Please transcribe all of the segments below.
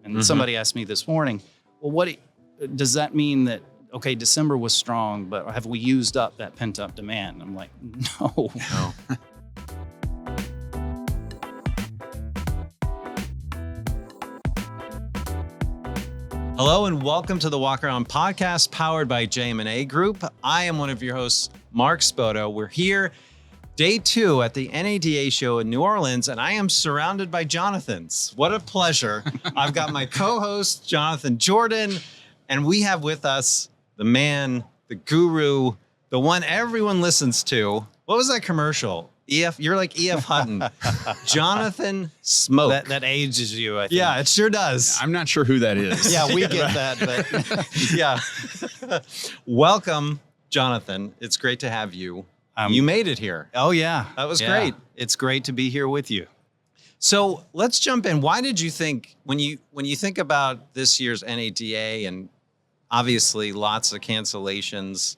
And somebody asked me this morning, well, does that mean that, okay, December was strong, but have we used up that pent-up demand? I'm like, no. Hello and welcome to the Walk Around podcast powered by JM&A Group. I am one of your hosts, Mark Spoto. We're here, day 2 at the NADA show in New Orleans, and I am surrounded by Jonathans. What a pleasure. I've got my co-host, Jonathan Jordan, and we have with us the man, the guru, the one everyone listens to. What was that commercial? You're like E.F. Hutton. Jonathan Smoke. That ages you, I think. Yeah, it sure does. I'm not sure who that is. Yeah, we get that, but Yeah. Welcome, Jonathan. It's great to have you. You made it here. Oh, yeah. That was great. It's great to be here with you. So let's jump in. Why did you think, when you think about this year's NADA and obviously lots of cancellations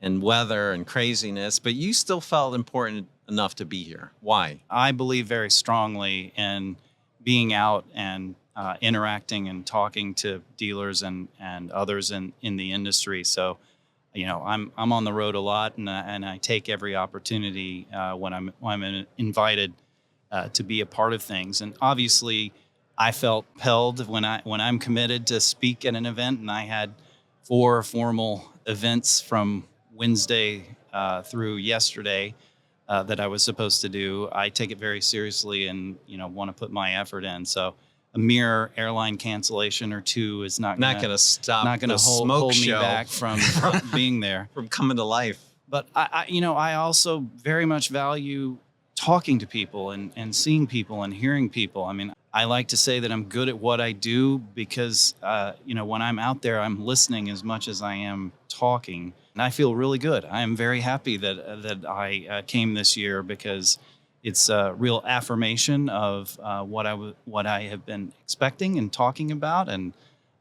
and weather and craziness, but you still felt important enough to be here? Why? I believe very strongly in being out and interacting and talking to dealers and others in the industry. So, you know, I'm on the road a lot, and I take every opportunity when I'm invited to be a part of things. And obviously, I felt compelled when I'm committed to speak at an event, and I had 4 formal events from Wednesday through yesterday that I was supposed to do. I take it very seriously and, you know, want to put my effort in. So a mere airline cancellation or 2 is not going to stop. Not going to hold me back from being there, from coming to life. But I also very much value talking to people and seeing people and hearing people. I mean, I like to say that I'm good at what I do because, when I'm out there, I'm listening as much as I am talking. And I feel really good. I am very happy that I came this year because it's a real affirmation of what I have been expecting and talking about. And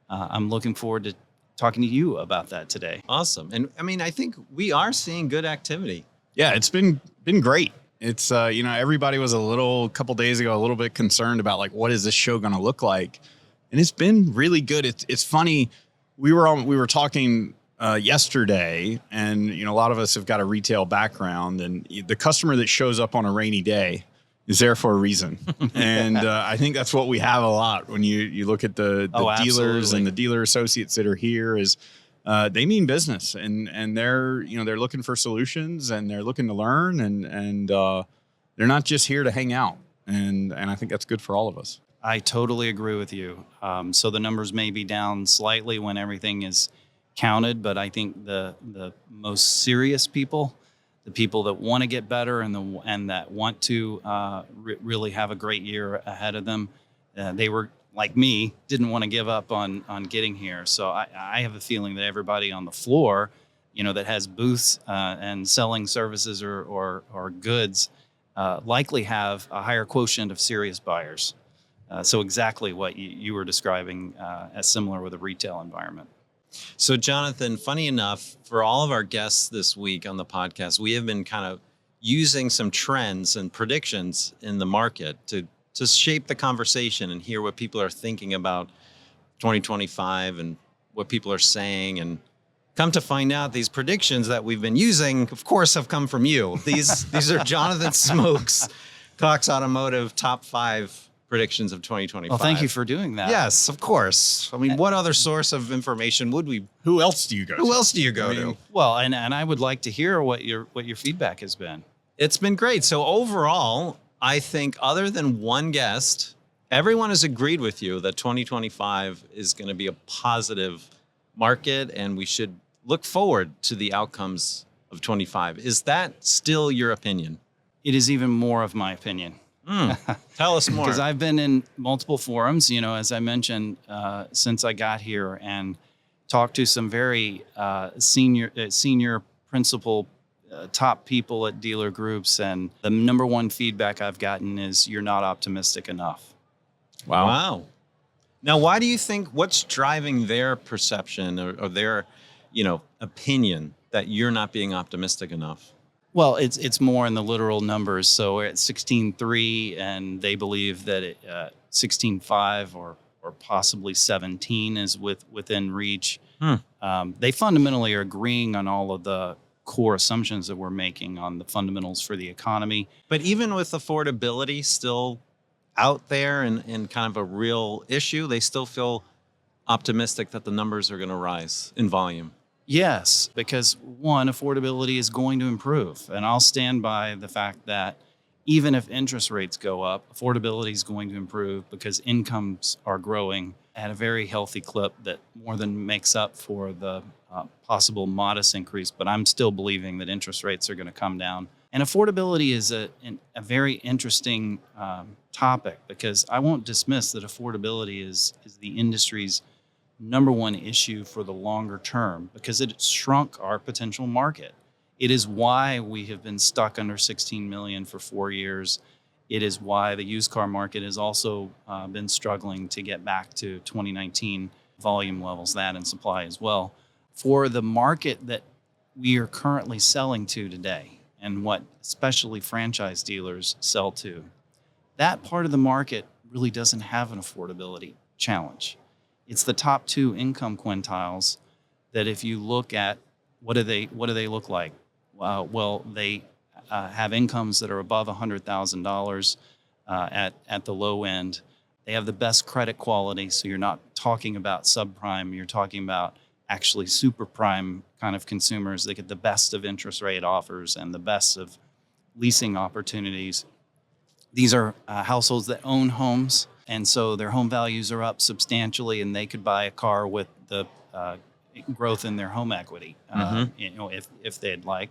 I'm looking forward to talking to you about that today. Awesome. And I mean, I think we are seeing good activity. Yeah, it's been great. It's, everybody was a couple days ago, a little bit concerned about like, what is this show going to look like? And it's been really good. It's funny. We were talking yesterday, and, a lot of us have got a retail background, and the customer that shows up on a rainy day is there for a reason. And I think that's what we have a lot when you look at the dealers and the dealer associates that are here is they mean business, and they're looking for solutions, and they're looking to learn, and they're not just here to hang out. And I think that's good for all of us. I totally agree with you. So the numbers may be down slightly when everything is counted, but I think the most serious people, the people that want to get better and that want to really have a great year ahead of them, they were like me, didn't want to give up on getting here. So I have a feeling that everybody on the floor, that has booths and selling services or goods, likely have a higher quotient of serious buyers. So exactly what you were describing as similar with a retail environment. So, Jonathan, funny enough, for all of our guests this week on the podcast, we have been kind of using some trends and predictions in the market to shape the conversation and hear what people are thinking about 2025 and what people are saying. And come to find out, these predictions that we've been using, of course, have come from you. These are Jonathan Smoke's Cox Automotive top 5 predictions of 2025. Well, thank you for doing that. Yes, of course. I mean, what other source of information would we? Who else do you go to? Well, and I would like to hear what your feedback has been. It's been great. So overall, I think other than one guest, everyone has agreed with you that 2025 is going to be a positive market, and we should look forward to the outcomes of 25. Is that still your opinion? It is even more of my opinion. Tell us more. Because I've been in multiple forums, as I mentioned, since I got here, and talked to some very senior principal top people at dealer groups. And the number one feedback I've gotten is you're not optimistic enough. Wow. Now, why do you think, what's driving their perception or their, opinion that you're not being optimistic enough? Well, it's more in the literal numbers. So we're at 16.3, and they believe that 16.5 or or possibly 17 is within reach. Hmm. They fundamentally are agreeing on all of the core assumptions that we're making on the fundamentals for the economy. But even with affordability still out there and kind of a real issue, they still feel optimistic that the numbers are going to rise in volume. Yes, because one, affordability is going to improve. And I'll stand by the fact that even if interest rates go up, affordability is going to improve because incomes are growing at a very healthy clip that more than makes up for the possible modest increase. But I'm still believing that interest rates are going to come down. And affordability is a very interesting topic because I won't dismiss that affordability is the industry's number one issue for the longer term because it shrunk our potential market. It is why we have been stuck under 16 million for 4 years. It is why the used car market has also been struggling to get back to 2019 volume levels, that and supply as well. For the market that we are currently selling to today and what especially franchise dealers sell to, that part of the market really doesn't have an affordability challenge. It's the top two income quintiles that if you look at what do they look like? Well, they have incomes that are above $100,000 at the low end. They have the best credit quality, so you're not talking about subprime. You're talking about actually super prime kind of consumers. They get the best of interest rate offers and the best of leasing opportunities. These are households that own homes, and so their home values are up substantially, and they could buy a car with the growth in their home equity, if they'd like.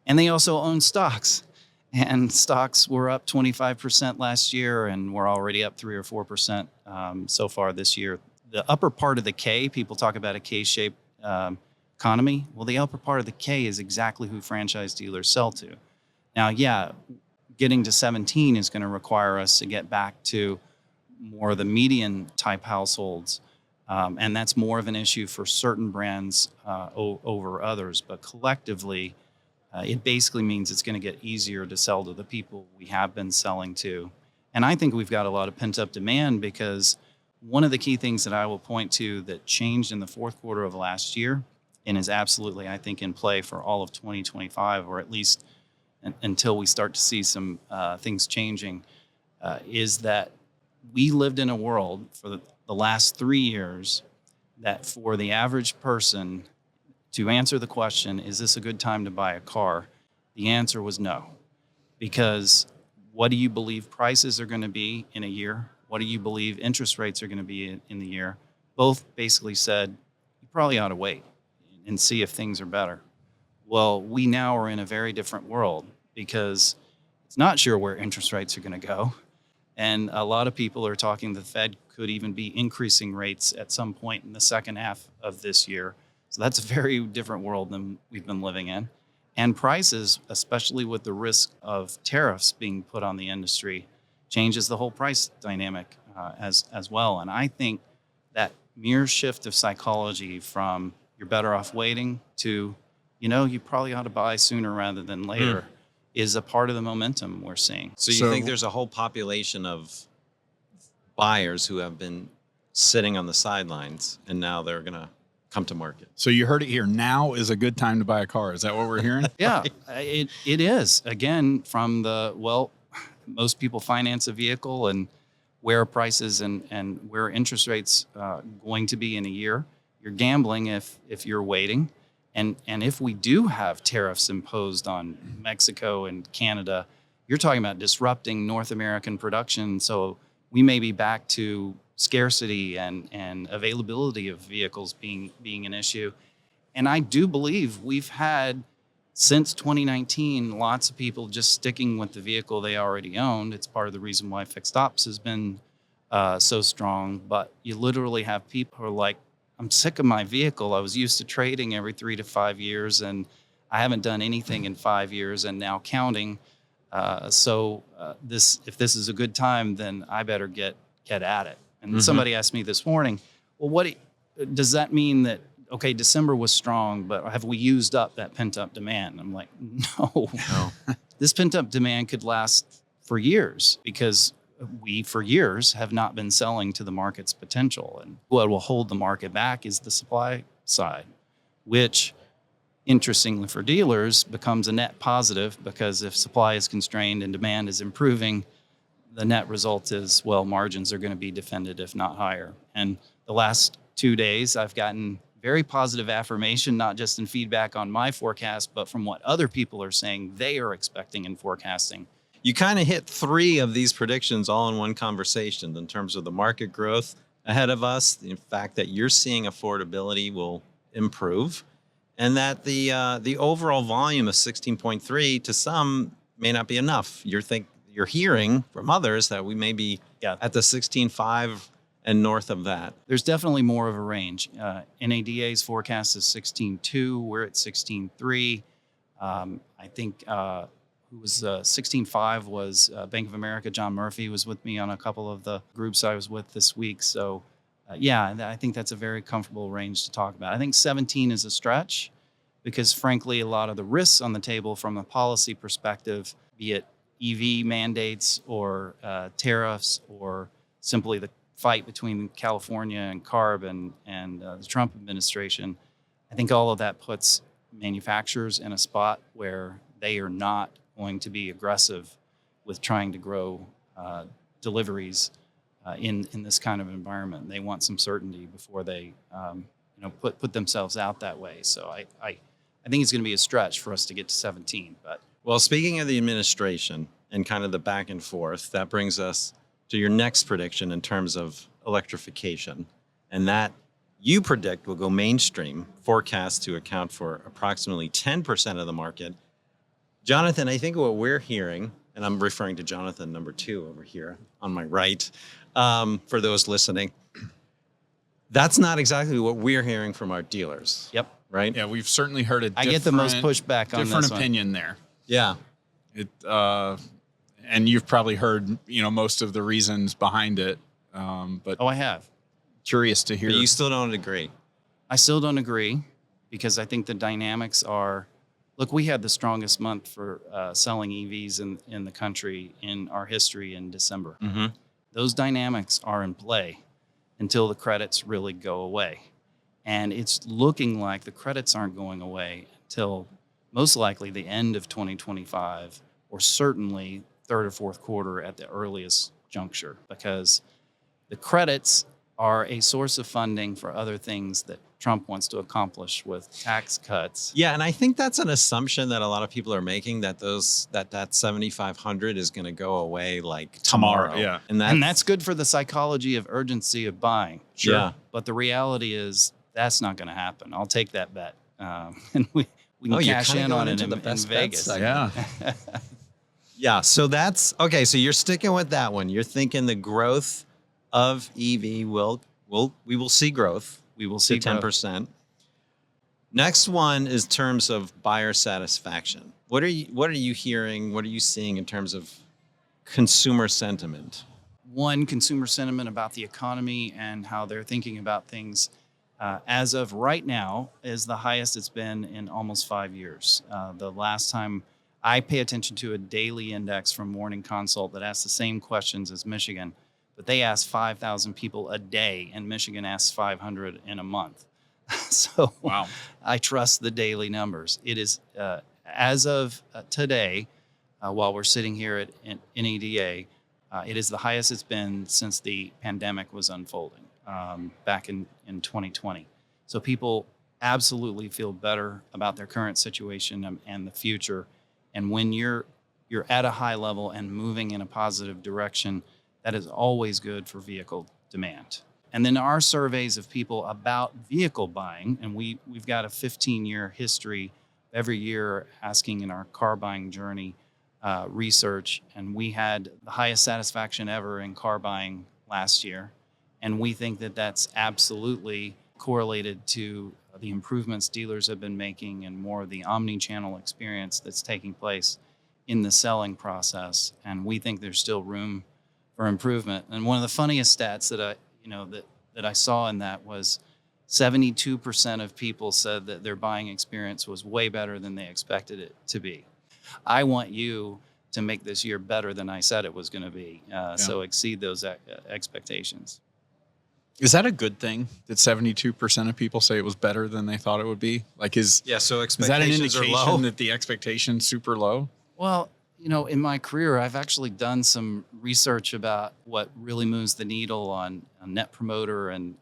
And they also own stocks, and stocks were up 25% last year, and we're already up 3 or 4% so far this year. The upper part of the K, people talk about a K-shaped economy. Well, the upper part of the K is exactly who franchise dealers sell to. Now, yeah, getting to 17 is going to require us to get back to more of the median type households. And that's more of an issue for certain brands over others. But collectively, it basically means it's going to get easier to sell to the people we have been selling to. And I think we've got a lot of pent up demand because one of the key things that I will point to that changed in the fourth quarter of last year and is absolutely, I think, in play for all of 2025, or at least until we start to see some things changing, is that we lived in a world for the last 3 years that for the average person to answer the question, is this a good time to buy a car? The answer was no. Because what do you believe prices are going to be in a year? What do you believe interest rates are going to be in the year? Both basically said, you probably ought to wait and see if things are better. Well, we now are in a very different world because it's not sure where interest rates are going to go. And a lot of people are talking the Fed could even be increasing rates at some point in the second half of this year. So that's a very different world than we've been living in. And prices, especially with the risk of tariffs being put on the industry, changes the whole price dynamic as well. And I think that mere shift of psychology from you're better off waiting to, you probably ought to buy sooner rather than later is a part of the momentum we're seeing. So you think there's a whole population of buyers who have been sitting on the sidelines and now they're going to come to market? So you heard it here. Now is a good time to buy a car. Is that what we're hearing? Yeah, it is. Again, from most people finance a vehicle and where prices and where interest rates going to be in a year. You're gambling if you're waiting. And if we do have tariffs imposed on Mexico and Canada, you're talking about disrupting North American production. So we may be back to scarcity and availability of vehicles being an issue. And I do believe we've had, since 2019, lots of people just sticking with the vehicle they already owned. It's part of the reason why fixed ops has been so strong. But you literally have people who are like, I'm sick of my vehicle. I was used to trading every 3 to 5 years, and I haven't done anything in 5 years and now counting. If this is a good time, then I better get at it. And somebody asked me this morning, well, does that mean that, okay, December was strong, but have we used up that pent-up demand? I'm like, no. This pent-up demand could last for years because we for years have not been selling to the market's potential. And what will hold the market back is the supply side, which interestingly for dealers becomes a net positive, because if supply is constrained and demand is improving, the net result is, well, margins are going to be defended, if not higher. And the last 2 days, I've gotten very positive affirmation, not just in feedback on my forecast, but from what other people are saying they are expecting and forecasting. You kind of hit 3 of these predictions all in one conversation in terms of the market growth ahead of us, the fact that you're seeing affordability will improve, and that the overall volume of 16.3 to some may not be enough. You're hearing from others that we may be at the 16.5 and north of that. There's definitely more of a range. NADA's forecast is 16.2. We're at 16.3. I think who was 16.5 was Bank of America. John Murphy was with me on a couple of the groups I was with this week. So, I think that's a very comfortable range to talk about. I think 17 is a stretch because, frankly, a lot of the risks on the table from a policy perspective, be it EV mandates or tariffs or simply the fight between California and CARB and the Trump administration, I think all of that puts manufacturers in a spot where they are not going to be aggressive with trying to grow deliveries in this kind of environment. They want some certainty before they put themselves out that way. So I think it's going to be a stretch for us to get to 17. But well, speaking of the administration and kind of the back and forth, that brings us to your next prediction in terms of electrification, and that you predict will go mainstream, forecast to account for approximately 10% of the market. Jonathan, I think what we're hearing, and I'm referring to Jonathan number 2 over here on my right, for those listening, that's not exactly what we're hearing from our dealers. Yep. Right? Yeah, we've certainly heard I get the most pushback on different this opinion there. Yeah. And you've probably heard, most of the reasons behind it. But I have. Curious to hear. But you still don't agree. I still don't agree because I think the dynamics are, look, we had the strongest month for selling EVs in the country in our history in December. Mm-hmm. Those dynamics are in play until the credits really go away. And it's looking like the credits aren't going away until most likely the end of 2025 or certainly third or fourth quarter at the earliest juncture, because the credits are a source of funding for other things that Trump wants to accomplish with tax cuts. Yeah, and I think that's an assumption that a lot of people are making, that that 7,500 is going to go away like tomorrow. Yeah, and that's good for the psychology of urgency of buying. Sure. Yeah. But the reality is that's not going to happen. I'll take that bet, and we can cash in on it in Vegas. Yeah. Yeah. So that's okay. So you're sticking with that one. You're thinking the growth of EV we will see growth. We will see 10%. Next one is terms of buyer satisfaction. What are you hearing? What are you seeing in terms of consumer sentiment? One, consumer sentiment about the economy and how they're thinking about things as of right now is the highest it's been in almost 5 years. The last time I pay attention to a daily index from Morning Consult that asks the same questions as Michigan, but they ask 5,000 people a day, and Michigan asks 500 in a month. So wow. I trust the daily numbers. It is, as of today, while we're sitting here at NADA, it is the highest it's been since the pandemic was unfolding back in 2020. So people absolutely feel better about their current situation and the future. And when you're at a high level and moving in a positive direction, that is always good for vehicle demand. And then our surveys of people about vehicle buying, and we've got a 15-year history every year asking in our car buying journey research, and we had the highest satisfaction ever in car buying last year. And we think that that's absolutely correlated to the improvements dealers have been making and more of the omni-channel experience that's taking place in the selling process. And we think there's still room for improvement. And one of the funniest stats that I saw in that was 72% of people said that their buying experience was way better than they expected it to be. I want you to make this year better than I said it was going to be. So exceed those expectations. Is that a good thing that 72% of people say it was better than they thought it would be? Like, So is that an expectations are low. indication that the expectation's super low? Well, in my career, I've actually done some research about what really moves the needle on Net Promoter and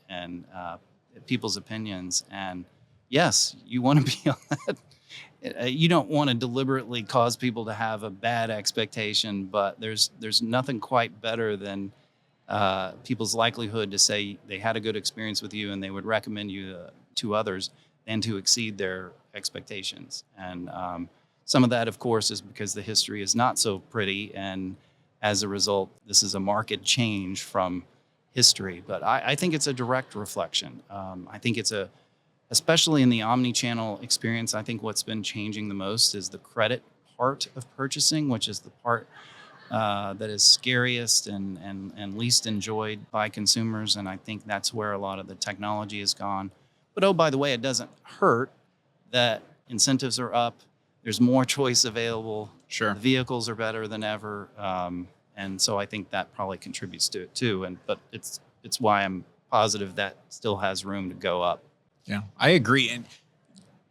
people's opinions. And yes, you want to be on that. You don't want to deliberately cause people to have a bad expectation, but there's nothing quite better than people's likelihood to say they had a good experience with you and they would recommend you to others than to exceed their expectations. And some of that, of course, is because the history is not so pretty. And as a result, this is a marked change from history. But I think it's a direct reflection. I think especially in the omni-channel experience, I think what's been changing the most is the credit part of purchasing, which is the part that is scariest and least enjoyed by consumers. And I think that's where a lot of the technology has gone. But oh, by the way, it doesn't hurt that incentives are up. There's more choice available. Sure. The vehicles are better than ever. And so I think that probably contributes to it too. But it's why I'm positive that still has room to go up. Yeah, I agree. And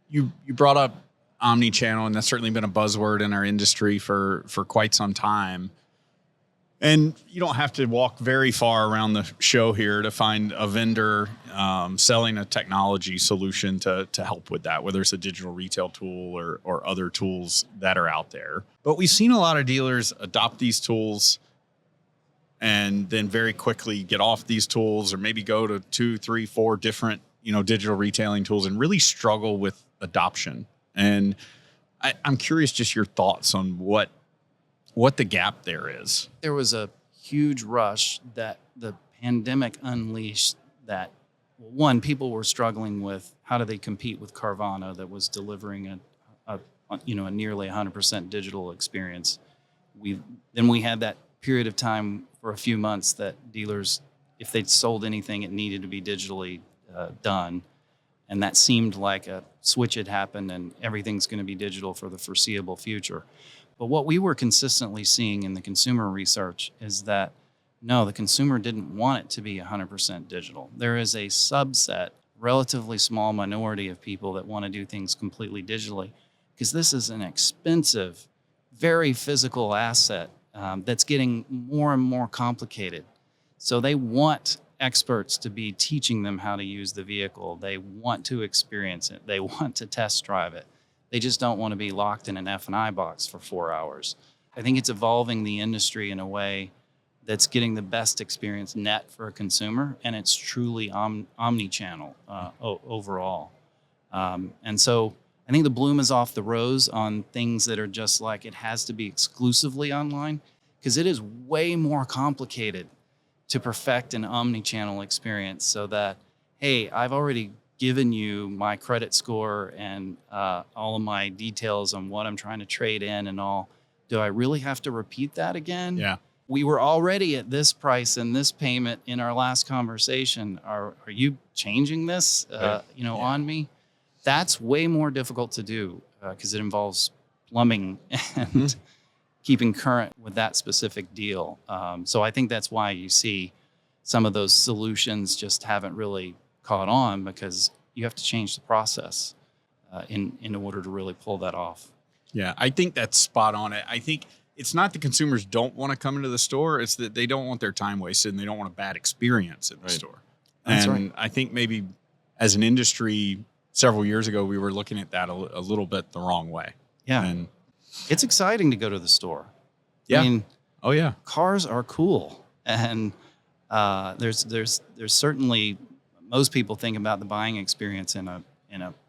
you brought up omni-channel, and that's certainly been a buzzword in our industry for quite some time. And you don't have to walk very far around the show here to find a vendor selling a technology solution to help with that, whether it's a digital retail tool or other tools that are out there. But we've seen a lot of dealers adopt these tools and then very quickly get off these tools, or maybe go to 2, 3, 4 different digital retailing tools and really struggle with adoption. And I'm curious just your thoughts on what the gap there is. There was a huge rush that the pandemic unleashed that, one, people were struggling with how do they compete with Carvana that was delivering a nearly 100% digital experience. Then we had that period of time for a few months that dealers, if they'd sold anything, it needed to be digitally done. And that seemed like a switch had happened and everything's going to be digital for the foreseeable future. But what we were consistently seeing in the consumer research is that, no, the consumer didn't want it to be 100% digital. There is a subset, relatively small minority of people that want to do things completely digitally, because this is an expensive, very physical asset that's getting more and more complicated. So they want experts to be teaching them how to use the vehicle. They want to experience it. They want to test drive it. They just don't want to be locked in an F&I box for 4 hours. I think it's evolving the industry in a way that's getting the best experience net for a consumer, and it's truly omni-channel overall. And so I think the bloom is off the rose on things that are just like it has to be exclusively online, because it is way more complicated to perfect an omni-channel experience so that, hey, I've already given you my credit score and all of my details on what I'm trying to trade in and all. Do I really have to repeat that again? Yeah. We were already at this price and this payment in our last conversation. Are you changing this, on me? That's way more difficult to do because it involves plumbing and keeping current with that specific deal. So I think that's why you see some of those solutions just haven't really caught on, because you have to change the process in order to really pull that off. Yeah, I think that's spot on. I think it's not the consumers don't want to come into the store. It's that they don't want their time wasted and they don't want a bad experience in the store. That's and right. I think maybe as an industry several years ago, we were looking at that a little bit the wrong way. Yeah. And it's exciting to go to the store. yeah. I mean, Oh yeah. cars are cool. And there's certainly, most people think about the buying experience in a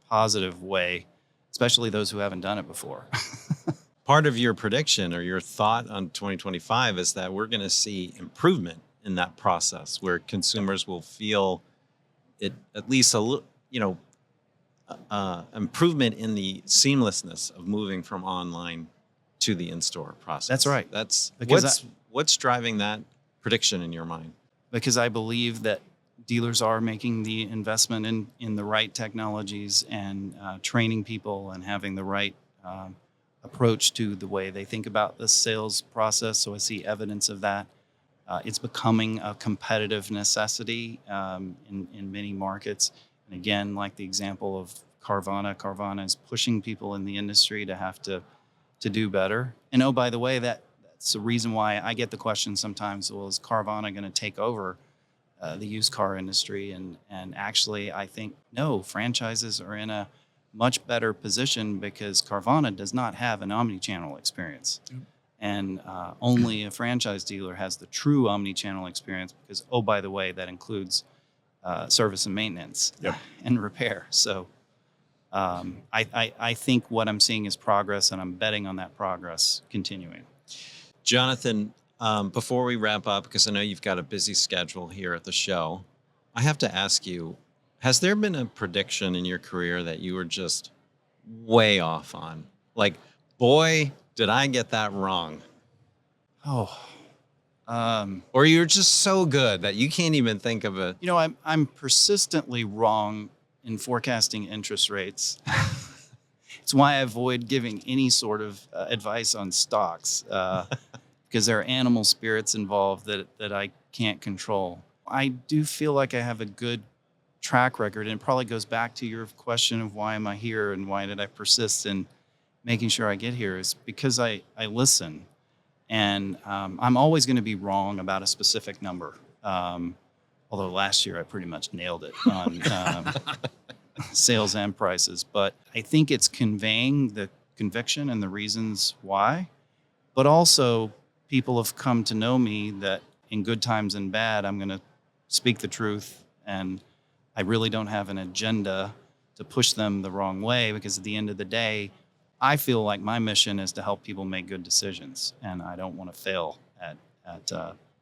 positive way, especially those who haven't done it before. Part of your prediction or your thought on 2025 is that we're going to see improvement in that process where consumers will feel it, at least a little, improvement in the seamlessness of moving from online to the in-store process. That's right. That's Because what's driving that prediction in your mind? Because I believe that dealers are making the investment in the right technologies and training people and having the right approach to the way they think about the sales process. So I see evidence of that. It's becoming a competitive necessity in many markets. And again, like the example of Carvana is pushing people in the industry to have to do better. And oh, by the way, that's the reason why I get the question sometimes, well, is Carvana going to take over the used car industry? And actually, I think, no, franchises are in a much better position because Carvana does not have an omni-channel experience. Yep. And only a franchise dealer has the true omni-channel experience because, oh, by the way, that includes service and maintenance. Yep. And repair. So I think what I'm seeing is progress, and I'm betting on that progress continuing. Jonathan, before we wrap up, because I know you've got a busy schedule here at the show, I have to ask you, has there been a prediction in your career that you were just way off on? Like, boy, did I get that wrong? Or you're just so good that you can't even think of it. You know, I'm persistently wrong in forecasting interest rates. It's why I avoid giving any sort of advice on stocks because there are animal spirits involved that I can't control. I do feel like I have a good track record, and it probably goes back to your question of why am I here and why did I persist in making sure I get here, is because I listen. And I'm always going to be wrong about a specific number. Although last year I pretty much nailed it on sales and prices. But I think it's conveying the conviction and the reasons why. But also, people have come to know me that in good times and bad, I'm going to speak the truth. And I really don't have an agenda to push them the wrong way, because at the end of the day, I feel like my mission is to help people make good decisions, and I don't want to fail at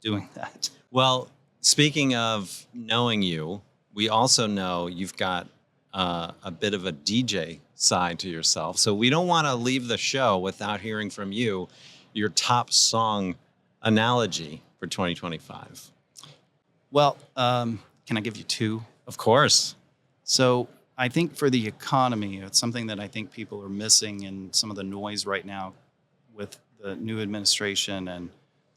doing that. Well, speaking of knowing you, we also know you've got a bit of a DJ side to yourself. So we don't want to leave the show without hearing from you your top song analogy for 2025. Well, can I give you two? Of course. So I think for the economy, it's something that I think people are missing in some of the noise right now with the new administration and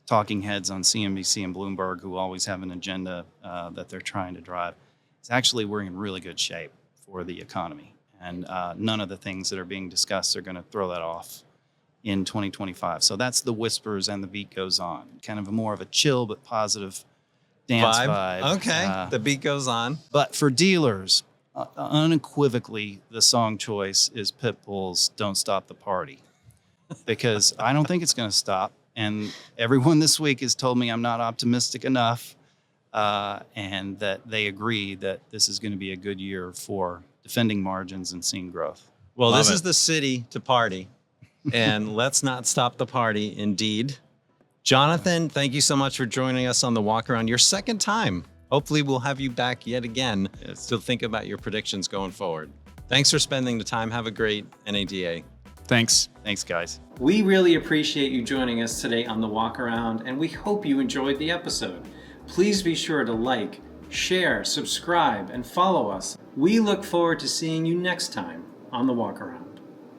talking heads on CNBC and Bloomberg who always have an agenda that they're trying to drive. It's actually, we're in really good shape for the economy. And none of the things that are being discussed are going to throw that off in 2025. So that's the whispers and the beat goes on. Kind of more of a chill but positive dance vibe. Okay, the beat goes on. But for dealers, unequivocally, the song choice is Pitbull's Don't Stop the Party, because I don't think it's going to stop. And everyone this week has told me I'm not optimistic enough, and that they agree that this is going to be a good year for defending margins and seeing growth. Well, this is the city to party, and let's not stop the party, indeed. Jonathan, thank you so much for joining us on the walk around, your second time. Hopefully we'll have you back yet again to think about your predictions going forward. Thanks for spending the time. Have a great NADA. Thanks. Thanks, guys. We really appreciate you joining us today on the walk around, and we hope you enjoyed the episode. Please be sure to like, share, subscribe, and follow us. We look forward to seeing you next time on the walk around.